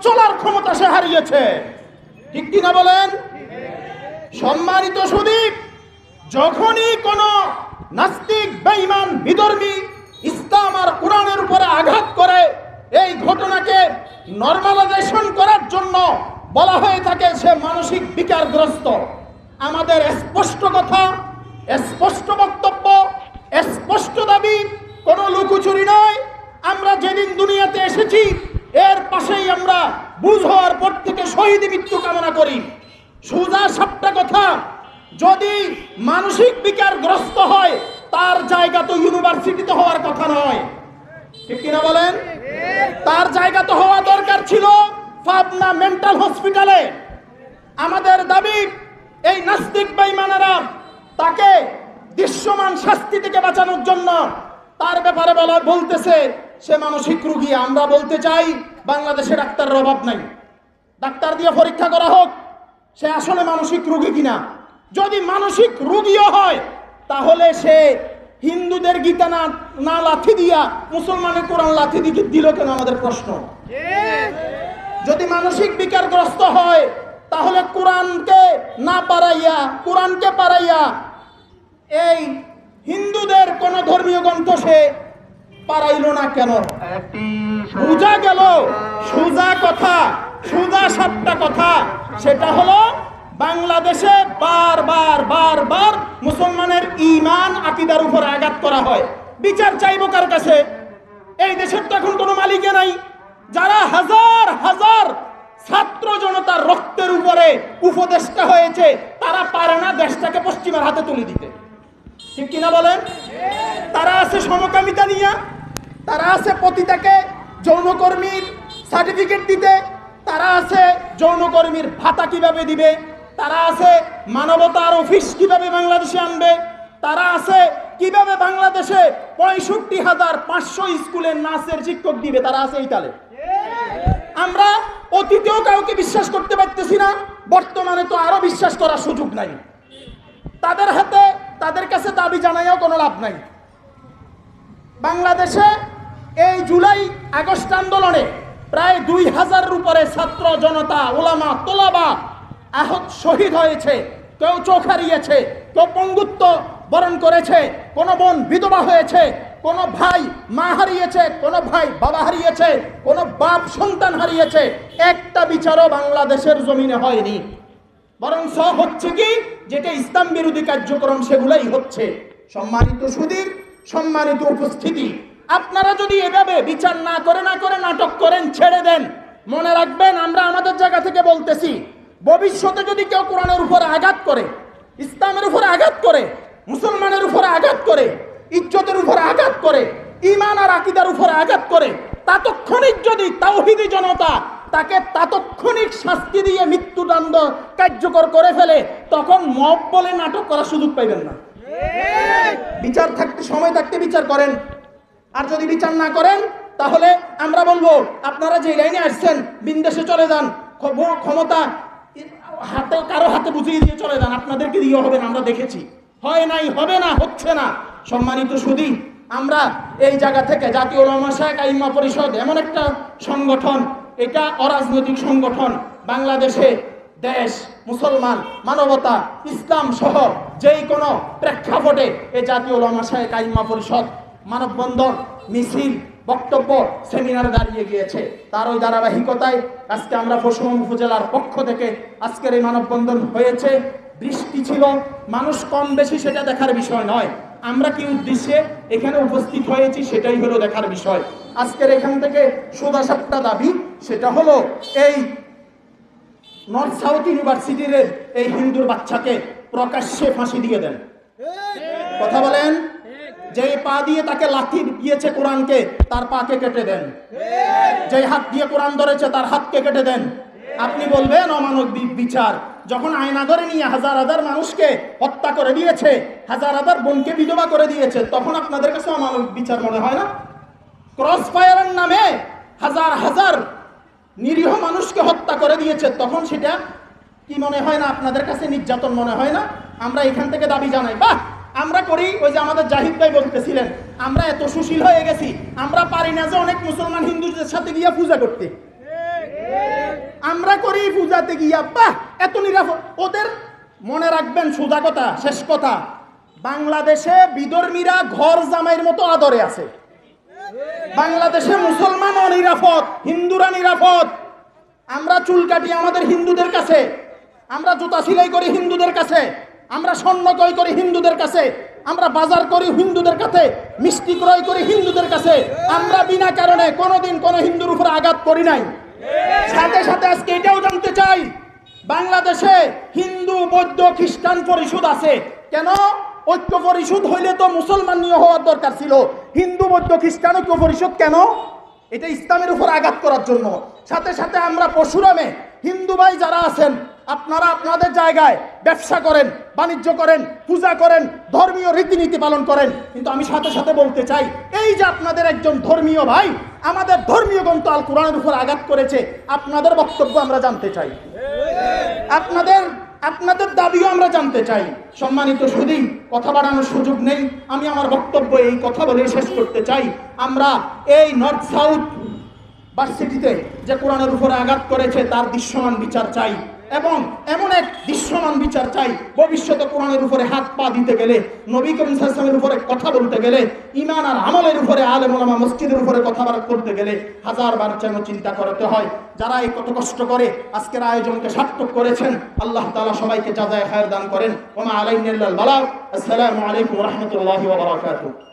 চলার ক্ষমতা সে হারিয়েছে। ঠিক কিনা বলেন? সম্মানিত সুধী, যখনই কোন নাস্তিক, বেঈমান, বিধর্মী ইসলাম আর কোরআনের উপরে আঘাত করে, এই ঘটনাকে নরমালাইজেশন করার জন্য বলা হয়ে থাকে সে মানসিক বিকারগ্রস্ত। আমাদের স্পষ্ট কথা, স্পষ্ট বক্তব্য, স্পষ্ট দাবি, কোনো লুকোচুরি নয়। আমরা যেদিন দুনিয়াতে এসেছি এর পাশেই আমরা বুঝ হওয়ার পর থেকে শহীদ মৃত্যু কামনা করি। সোজা সাপটা কথা, যদি মানসিক বিকারগ্রস্ত হয় তার জায়গা তো ইউনিভার্সিটিতে হওয়ার কথা নয়। ঠিক কিনা বলেন? তার জায়গা তো হওয়া দরকার ছিল পাবনা মেন্টাল হসপিটালে। আমাদের দাবি, এই নাস্তিক বেঈমানেরা তাকে দৃশ্যমান শাস্তি থেকে বাঁচানোর জন্য তার ব্যাপারে বলতেছে সে মানসিক রোগী। আমরা বলতে চাই বাংলাদেশে ডাক্তারের অভাব নাই, ডাক্তার দিয়ে পরীক্ষা করা হোক সে আসলে মানসিক রোগী কিনা। যদি মানসিক রোগীও হয় তাহলে সে হিন্দুদের গীতা না লাথি দিয়া মুসলমানের কোরআন লাথি দিল কেন? আমাদের প্রশ্ন। যদি মানসিক বিকারগ্রস্ত হয় তাহলে কোরআনকে না পারাইয়া, কোরআনকে পারাইয়া এই হিন্দুদের কোন ধর্মীয় গ্রন্থ সে পারাইল না কেন? বুঝা গেল সোজা কথা, সোজা সাপটা কথা। সেটা হলো বাংলাদেশে বারবার বারবার মুসলমানের ঈমান আকীদার উপর আঘাত করা হয়। বিচার চাইবো কার কাছে? এই দেশের তো এখন কোনো মালিকে নাই। যারা হাজার হাজার ছাত্র জনতার রক্তের উপরে উপদেষ্টা হয়েছে তারা পারে না দেশটাকে পশ্চিমার হাতে তুলে দিতে। ঠিক কিনা বলেন? তারা আছে সমকামিতা নিয়ে, তারা আছে পতিতাকে যৌনকর্মীর সার্টিফিকেট দিতে, তারা আছে যৌনকর্মীর ভাতা কিভাবে দিবে, তারা আছে মানবতার অফিস কিভাবে বাংলাদেশে আনবে, তারা আছে কিভাবে বাংলাদেশে ৬৫,৫০০ স্কুলের নাচের শিক্ষক দিবে, তারা আছে এই তালে। আমরা অতীতেও কাউকে বিশ্বাস করতে পারতেছি না, বর্তমানে তো আরো বিশ্বাস করার সুযোগ নাই। তাদের হাতে, তাদের কাছে দাবি জানাইও কোনো লাভ নাই। বাংলাদেশে এই জুলাই আগস্ট আন্দোলনে প্রায় ২,০০০-এর উপরে ছাত্র জনতা, ওলামা, তোলাবা আহত, শহীদ হয়েছে। কেউ চোখ হারিয়েছে, কেউ পঙ্গুত্ব বরণ করেছে, কোন বোন বিধবা হয়েছে, কোন ভাই মা হারিয়েছে, কোন ভাই বাবা হারিয়েছে, কোন বাপ সন্তান হারিয়েছে। একটা বিচারও বাংলাদেশের জমিনে হয়নি। বরং হচ্ছে কি, যেটা ইসলাম বিরোধী কার্যক্রম সেগুলাই হচ্ছে। সম্মানিত সুধীর, সম্মানিত উপস্থিতি, আপনারা যদি এভাবে বিচার না করে নাটক করেন, ছেড়ে দেন, মনে রাখবেন আমরা আমাদের জায়গা থেকে বলতেছি, ভবিষ্যতে যদি কেউ কোরআনের উপর আঘাত করে, ইসলামের উপর আঘাত করে, মুসলমানের উপর আঘাত করে, ইজ্জতের উপর আঘাত করে, ঈমান আর আকীদার উপর আঘাত করে, তাৎক্ষণিক যদি তাওহীদি জনতা তাকে তাৎক্ষণিক শাস্তি দিয়ে মৃত্যুদণ্ড কার্যকর করে ফেলে, তখন মব বলে নাটক করার সুযোগ পাইবেন না। বিচার থাকতে, সময় থাকতে বিচার করেন। আর যদি বিচার না করেন তাহলে আমরা বলবো আপনারা যে লাইনে আসছেন বিদেশে চলে যান, ক্ষমতা হাতে কারো হাতে বুঝিয়ে দিয়ে চলে যান, আপনাদেরকে দিয়ে হবে না। আমরা দেখেছি, হয় নাই, হবে না, হচ্ছে না। সম্মানিত সুধী, আমরা এই জায়গা থেকে জাতীয় উলামা শায়খ আইম্মা পরিষদ এমন একটা সংগঠন, এটা অরাজনৈতিক সংগঠন। বাংলাদেশে দেশ, মুসলমান, মানবতা, ইসলাম সহ যেই কোনো প্রেক্ষাপটে এই জাতীয় উলামা শায়খ আইম্মা পরিষদ মানববন্ধন, মিছিল, বক্তব্য, সেমিনারে দাঁড়িয়ে গিয়েছে। তার ওই ধারাবাহিকতায় আজকে আমরা পরশুরাম উপজেলার পক্ষ থেকে আজকের এই মানববন্ধন হয়েছে। বৃষ্টি ছিল, মানুষ কম বেশি সেটা দেখার বিষয় নয়, আমরা কি উদ্দেশ্যে এখানে উপস্থিত হয়েছি সেটাই হলো দেখার বিষয়। আজকের এখান থেকে সোজা সাপটা দাবি, সেটা হলো এই নর্থ সাউথ ইউনিভার্সিটির এই হিন্দুর বাচ্চাকে প্রকাশ্যে ফাঁসি দিয়ে দেন। কথা বলেন, যে পা দিয়ে তাকে লাথি দিয়েছে কোরআনকে, তার পাকে কেটে দেন। যে হাত দিয়ে কোরআন ধরেছে তার হাতকে কেটে দেন। আপনি বলবেন অমানবিক বিচার, যখন আয়নাঘরে নিয়ে হাজার হাজার মানুষকে হত্যা করে দিয়েছে, হাজার হাজার বোনকে বিধবা করে দিয়েছে, তখন আপনাদের কাছে অমানবিক বিচার মনে হয় না? ক্রস ফায়ারের নামে হাজার হাজার নিরীহ মানুষকে হত্যা করে দিয়েছে, তখন সেটা কি মনে হয় না? আপনাদের কাছে নির্যাতন মনে হয় না? আমরা এখান থেকে দাবি জানাই, বাহ আমরা করি। ওই যে আমাদের জাহিদ ভাই বলতেছিলেন, আমরা এত সুশীল হয়ে গেছি, আমরা পারি না যে অনেক মুসলমান হিন্দুদের সাথে গিয়ে পূজা করতে। আমরা করি পূজাতে গিয়া বাহ এত নিরাপদ ওদের। মনে রাখবেন সোজা কথা, শেষ কথা, বাংলাদেশে বিধর্মীরা ঘর জামাইয়ের মতো আদরে আছে। বাংলাদেশে মুসলমান অনিরাপদ, হিন্দুরা নিরাপদ। আমরা চুল কাটি আমাদের হিন্দুদের কাছে, আমরা জুতা সেলাই করি হিন্দুদের কাছে, আমরা স্বর্ণ ক্রয় করি হিন্দুদের কাছে, আমরা বাজার করি হিন্দুদের কাছে, মিষ্টি ক্রয় করি হিন্দুদের কাছে। আমরা বিনা কারণে কোনোদিন কোনো হিন্দুর উপর আঘাত করি নাই। সাথে সাথে আজকে এটাও জানতে চাই, বাংলাদেশে হিন্দু বৌদ্ধ খ্রিস্টান পরিষদ আছে কেন? ঐক্য পরিষদ হইলে তো মুসলমান নিয়ে হওয়ার দরকার ছিল। হিন্দু বৌদ্ধ খ্রিস্টান ঐক্য পরিষদ কেন? এটা ইসলামের উপর আঘাত করার জন্য। সাথে সাথে আমরা পরশুরামে হিন্দু ভাই যারা আছেন, আপনারা আপনাদের জায়গায় ব্যবসা করেন, বাণিজ্য করেন, পূজা করেন, ধর্মীয় রীতিনীতি পালন করেন, কিন্তু আমি সাথে সাথে বলতে চাই, এই যে আপনাদের একজন ধর্মীয় ভাই আমাদের ধর্মীয় গ্রন্থ আল কোরআনের উপর আঘাত করেছে, আপনাদের বক্তব্য আমরা জানতে চাই, আপনাদের দাবিও আমরা জানতে চাই। সম্মানিত সুধী, কথা বাড়ানোর সুযোগ নেই, আমি আমার বক্তব্য এই কথা বলে শেষ করতে চাই। আমরা এই নর্থ সাউথ ভার্সিটিতে যে কোরআনের উপরে আঘাত করেছে তার দৃশ্যমান বিচার চাই, এবং এমন এক দৃশ্যমান বিচার চাই ভবিষ্যতে কোরআনের উপরে হাত পা দিতে গেলে, নবী করিম সাল্লাল্লাহু আলাইহি ওয়াসাল্লামের উপরে কথা বলতে গেলে, ঈমান আর আমলের উপরে, আলেম ওলামা মসজিদের উপরে কথাবার্তা করতে গেলে হাজারবার যেন চিন্তা করতে হয়। যারা এই কত কষ্ট করে আজকের আয়োজনকে সার্থক করেছেন, আল্লাহ তাআলা সবাইকে জাযায়ে খায়র দান করেন। ওয়া মা আলাইনা ইল্লাল বালাগ। আসসালামু আলাইকুম ওয়া রাহমাতুল্লাহি ওয়া বারাকাতুহু।